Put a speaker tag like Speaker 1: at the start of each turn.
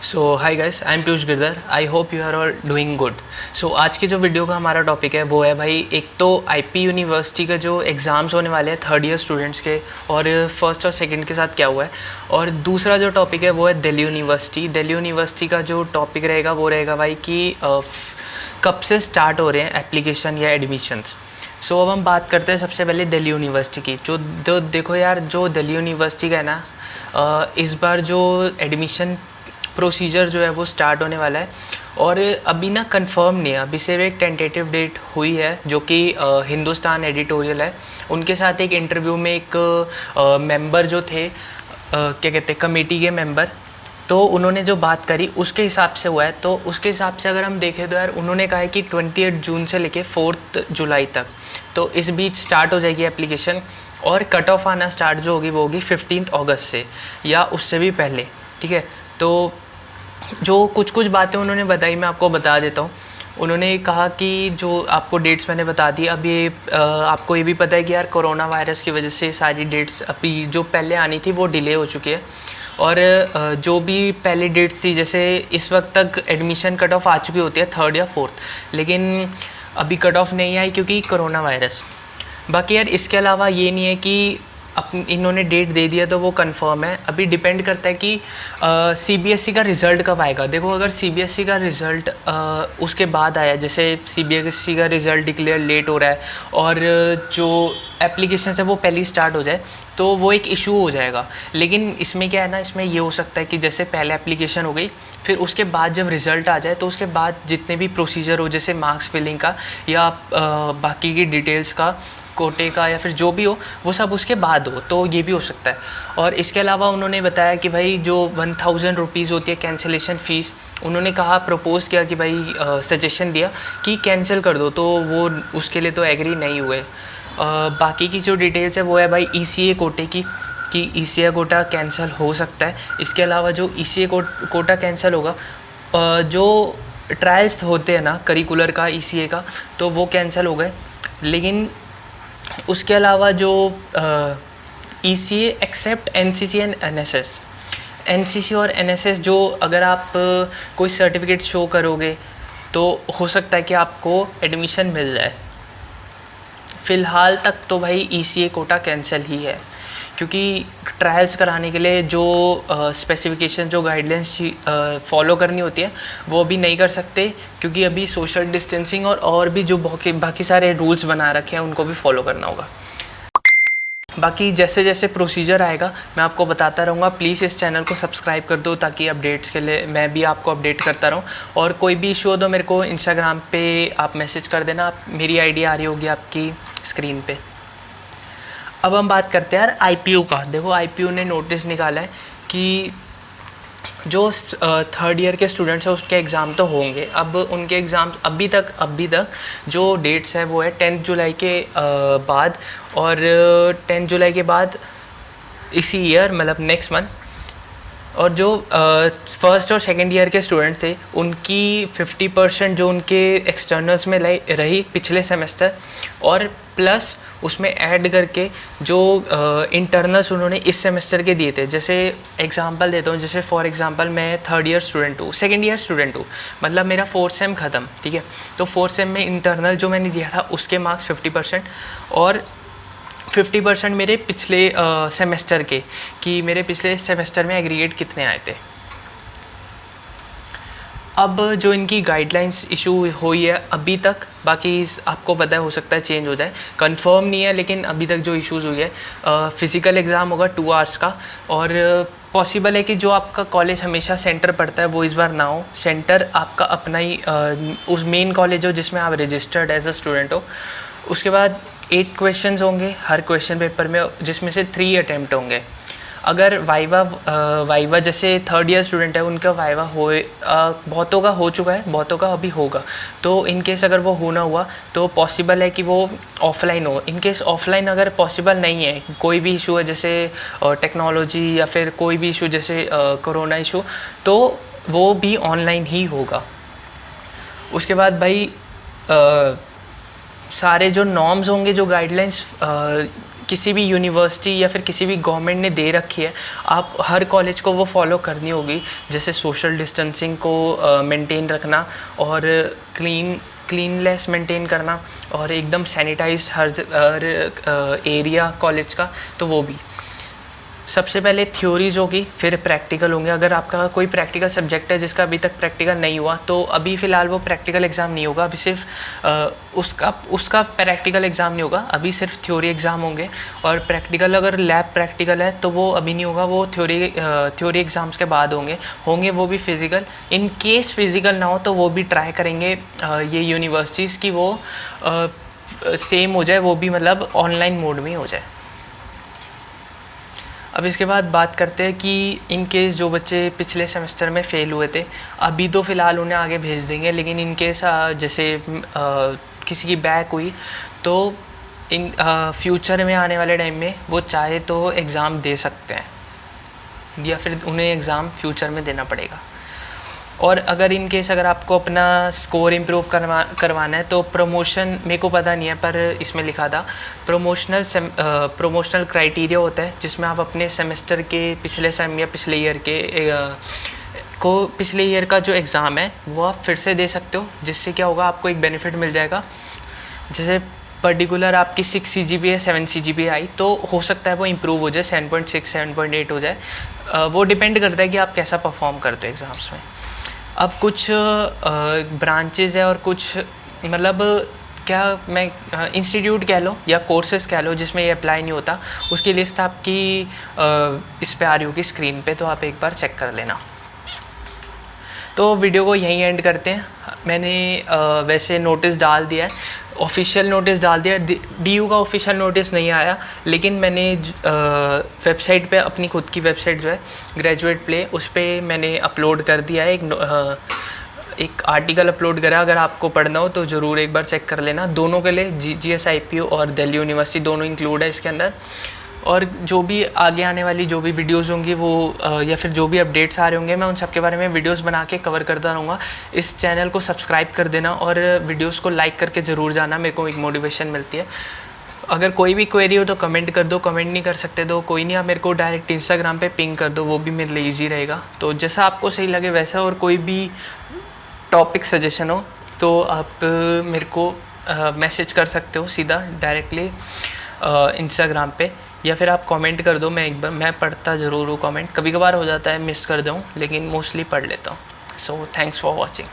Speaker 1: So hi guys, I am Piyush Girdhar. I hope you are all doing good. So आज की जो video का हमारा टॉपिक है वो है भाई, एक तो आईपी यूनिवर्सिटी का जो एग्ज़ाम्स होने वाले हैं थर्ड ईयर स्टूडेंट्स के, और फर्स्ट और सेकंड के साथ क्या हुआ है। और दूसरा जो टॉपिक है वो है दिल्ली यूनिवर्सिटी। दिल्ली यूनिवर्सिटी का जो टॉपिक रहेगा वो रहेगा भाई कि कब से स्टार्ट हो रहे हैं एप्लीकेशन या एडमिशन्स। सो अब हम बात करते हैं सबसे पहले दिल्ली यूनिवर्सिटी की। जो देखो यार, जो दिल्ली यूनिवर्सिटी का है ना, इस बार जो एडमिशन प्रोसीजर जो है वो स्टार्ट होने वाला है। और अभी ना कंफर्म नहीं है, अभी सिर्फ एक टेंटेटिव डेट हुई है जो कि हिंदुस्तान एडिटोरियल है। उनके साथ एक इंटरव्यू में एक मेंबर जो थे, क्या कहते हैं, कमेटी के मेंबर, तो उन्होंने जो बात करी उसके हिसाब से हुआ है। तो उसके हिसाब से अगर हम देखें तो यार, उन्होंने कहा है कि 28 जून से लेके 4 जुलाई तक, तो इस बीच स्टार्ट हो जाएगी एप्लीकेशन। और कट ऑफ आना स्टार्ट जो होगी वो होगी 15 अगस्त से या उससे भी पहले। ठीक है, तो जो कुछ कुछ बातें उन्होंने बताई मैं आपको बता देता हूँ। उन्होंने कहा कि जो आपको डेट्स मैंने बता दी, अब ये आपको ये भी पता है कि यार कोरोना वायरस की वजह से सारी डेट्स अभी जो पहले आनी थी वो डिले हो चुकी है। और जो भी पहले डेट्स थी, जैसे इस वक्त तक एडमिशन कट ऑफ आ चुकी होती है 3rd या 4th, लेकिन अभी कट ऑफ नहीं आई क्योंकि कोरोना वायरस। बाकी यार इसके अलावा ये नहीं है कि इन्होंने डेट दे दिया तो वो कंफर्म है। अभी डिपेंड करता है कि सीबीएसई का रिज़ल्ट कब आएगा। देखो, अगर सीबीएसई का रिज़ल्ट उसके बाद आया, जैसे सीबीएसई का रिज़ल्ट डिक्लेयर लेट हो रहा है और जो एप्लीकेशन है वो पहले ही स्टार्ट हो जाए, तो वो एक इशू हो जाएगा। लेकिन इसमें क्या है ना, इसमें ये हो सकता है कि जैसे पहले एप्लीकेशन हो गई, फिर उसके बाद जब रिज़ल्ट आ जाए तो उसके बाद जितने भी प्रोसीजर हो, जैसे मार्क्स फिलिंग का या बाकी की डिटेल्स का, कोटे का, या फिर जो भी हो, वो सब उसके बाद हो, तो ये भी हो सकता है। और इसके अलावा उन्होंने बताया कि भाई जो 1000 रुपीज़ होती है कैंसिलेशन फ़ीस, उन्होंने कहा, प्रपोज़ किया कि भाई सजेशन दिया कि कैंसिल कर दो, तो वो उसके लिए तो एग्री नहीं हुए। बाकी की जो डिटेल्स है वो है भाई ईसीए कोटे की, कि ईसीए कोटा कैंसिल हो सकता है। इसके अलावा जो ईसीए कोटा कैंसिल होगा, जो ट्रायल्स होते हैं ना करिकुलर का ईसीए का, तो वो कैंसिल हो गए। लेकिन उसके अलावा जो ECA except NCC and NSS, NCC और एनएसएस, जो अगर आप कोई सर्टिफिकेट शो करोगे तो हो सकता है कि आपको एडमिशन मिल जाए। फ़िलहाल तक तो भाई ईसीए कोटा कैंसिल ही है, क्योंकि ट्रायल्स कराने के लिए जो स्पेसिफिकेशन, जो गाइडलाइंस फॉलो करनी होती है वो भी नहीं कर सकते, क्योंकि अभी सोशल डिस्टेंसिंग और भी जो बाकी सारे रूल्स बना रखे हैं उनको भी फॉलो करना होगा। बाकी जैसे जैसे प्रोसीजर आएगा मैं आपको बताता रहूँगा। प्लीज़ इस चैनल को सब्सक्राइब कर दो ताकि अपडेट्स के लिए मैं भी आपको अपडेट करता रहूँ। और कोई भी इशू हो तो मेरे को इंस्टाग्राम पे आप मैसेज कर देना, मेरी आईडी आ रही होगी आपकी स्क्रीन पे। अब हम बात करते हैं यार आईपीयू का। देखो, आईपीयू ने नोटिस निकाला है कि जो 3rd ईयर के स्टूडेंट्स हैं उसके एग्ज़ाम तो होंगे। अब उनके एग्ज़ाम्स अभी तक जो डेट्स है वो है 10 जुलाई के बाद, और 10 जुलाई के बाद इसी ईयर, मतलब नेक्स्ट मंथ। और जो फर्स्ट और सेकंड ईयर के स्टूडेंट थे उनकी 50% जो उनके एक्सटर्नल्स में रही पिछले सेमेस्टर, और प्लस उसमें ऐड करके जो इंटरनल्स उन्होंने इस सेमेस्टर के दिए थे। जैसे एग्जांपल देता हूँ, जैसे फॉर एग्जांपल मैं 3rd ईयर स्टूडेंट हूँ, 2nd ईयर स्टूडेंट हूँ, मतलब मेरा 4th सेम ख़त्म। ठीक है, तो 4th सेम में इंटरनल जो मैंने दिया था उसके मार्क्स 50%, और 50% मेरे पिछले सेमेस्टर के, कि मेरे पिछले सेमेस्टर में एग्रीगेट कितने आए थे। अब जो इनकी गाइडलाइंस इशू हुई है अभी तक, बाकी आपको पता है हो सकता है चेंज हो जाए, कंफर्म नहीं है, लेकिन अभी तक जो इश्यूज़ हुई है, फ़िज़िकल एग्ज़ाम होगा 2 आवर्स का, और पॉसिबल है कि जो आपका कॉलेज हमेशा सेंटर पड़ता है वो इस बार ना हो, सेंटर आपका अपना ही उस मेन कॉलेज हो जिसमें आप रजिस्टर्ड एज अ स्टूडेंट हो। उसके बाद 8 क्वेश्चंस होंगे हर क्वेश्चन पेपर में, जिसमें से 3 अटैम्प्ट होंगे। अगर वाइवा जैसे 3rd ईयर स्टूडेंट है उनका वाइवा बहुतों का हो चुका है, बहुतों का अभी होगा। तो इन केस अगर वो होना हुआ तो पॉसिबल है कि वो ऑफलाइन हो। इन केस ऑफलाइन अगर पॉसिबल नहीं है, कोई भी इशू है जैसे टेक्नोलॉजी या फिर कोई भी इशू जैसे कोरोना इशू, तो वो भी ऑनलाइन ही होगा। उसके बाद भाई सारे जो नॉर्म्स होंगे, जो गाइडलाइंस किसी भी यूनिवर्सिटी या फिर किसी भी गवर्नमेंट ने दे रखी है, आप हर कॉलेज को वो फॉलो करनी होगी। जैसे सोशल डिस्टेंसिंग को मेंटेन रखना और क्लीनलेस मेंटेन करना और एकदम सैनिटाइज हर एरिया कॉलेज का। तो वो भी सबसे पहले थ्योरीज होगी, फिर प्रैक्टिकल होंगे। अगर आपका कोई प्रैक्टिकल सब्जेक्ट है जिसका अभी तक प्रैक्टिकल नहीं हुआ, तो अभी फ़िलहाल वो प्रैक्टिकल एग्ज़ाम नहीं होगा। अभी सिर्फ उसका प्रैक्टिकल एग्ज़ाम नहीं होगा, अभी सिर्फ थ्योरी एग्ज़ाम होंगे। और प्रैक्टिकल, अगर लैब प्रैक्टिकल है तो वो अभी नहीं होगा, वो थ्योरी एग्ज़ाम्स के बाद होंगे वो भी फ़िज़िकल। इन केस फ़िज़िकल ना हो तो वो भी ट्राई करेंगे ये यूनिवर्सिटीज़ की वो सेम हो जाए, वो भी मतलब ऑनलाइन मोड में हो जाए। अब इसके बाद बात करते हैं कि इन केस जो बच्चे पिछले सेमेस्टर में फ़ेल हुए थे, अभी तो फ़िलहाल उन्हें आगे भेज देंगे, लेकिन इन केस जैसे किसी की बैक हुई तो इन फ्यूचर में आने वाले टाइम में वो चाहे तो एग्ज़ाम दे सकते हैं या फिर उन्हें एग्ज़ाम फ्यूचर में देना पड़ेगा। और अगर इन केस अगर आपको अपना स्कोर इम्प्रूव करवाना है तो प्रमोशन, मेरे को पता नहीं है पर इसमें लिखा था प्रमोशनल क्राइटेरिया होता है, जिसमें आप अपने सेमेस्टर के पिछले सेम या पिछले ईयर का जो एग्ज़ाम है वो आप फिर से दे सकते हो। जिससे क्या होगा, आपको एक बेनिफिट मिल जाएगा। जैसे पर्टिकुलर आपकी 6 CGPA 7 CGPA आई तो हो सकता है वो इम्प्रूव हो जाए, 7.6 7.8 हो जाए। वो डिपेंड करता है कि आप कैसा परफॉर्म करते हो एग्ज़ाम्स में। अब कुछ ब्रांचेज़ है और कुछ मतलब क्या मैं इंस्टीट्यूट कह लो या कोर्सेज़ कह लो जिसमें ये अप्लाई नहीं होता, उसकी लिस्ट आपकी इस पे आ रही होगी स्क्रीन पे, तो आप एक बार चेक कर लेना। तो वीडियो को यहीं एंड करते हैं। मैंने वैसे नोटिस डाल दिया है, ऑफिशियल नोटिस डाल दिया। DU का ऑफिशियल नोटिस नहीं आया, लेकिन मैंने वेबसाइट पे, अपनी खुद की वेबसाइट जो है ग्रेजुएट प्ले, उस पर मैंने अपलोड कर दिया है, एक आर्टिकल अपलोड करा। अगर आपको पढ़ना हो तो ज़रूर एक बार चेक कर लेना। दोनों के लिए GS IPU और दिल्ली यूनिवर्सिटी दोनों इंक्लूड है इसके अंदर। और जो भी आगे आने वाली जो भी वीडियोस होंगी वो या फिर जो भी अपडेट्स आ रहे होंगे, मैं उन सब के बारे में वीडियोस बना के कवर करता रहूँगा। इस चैनल को सब्सक्राइब कर देना और वीडियोस को लाइक करके ज़रूर जाना, मेरे को एक मोटिवेशन मिलती है। अगर कोई भी क्वेरी हो तो कमेंट कर दो, कमेंट नहीं कर सकते तो कोई नहीं, आप मेरे को डायरेक्ट इंस्टाग्राम पे पिंग कर दो, वो भी मेरे लिए ईजी रहेगा। तो जैसा आपको सही लगे वैसा, और कोई भी टॉपिक सजेशन हो तो आप मेरे को मैसेज कर सकते हो सीधा डायरेक्टली इंस्टाग्राम पे, या फिर आप कमेंट कर दो। मैं पढ़ता ज़रूर हूँ कमेंट, कभी कभार हो जाता है मिस कर दूँ, लेकिन मोस्टली पढ़ लेता हूँ। So thanks for watching.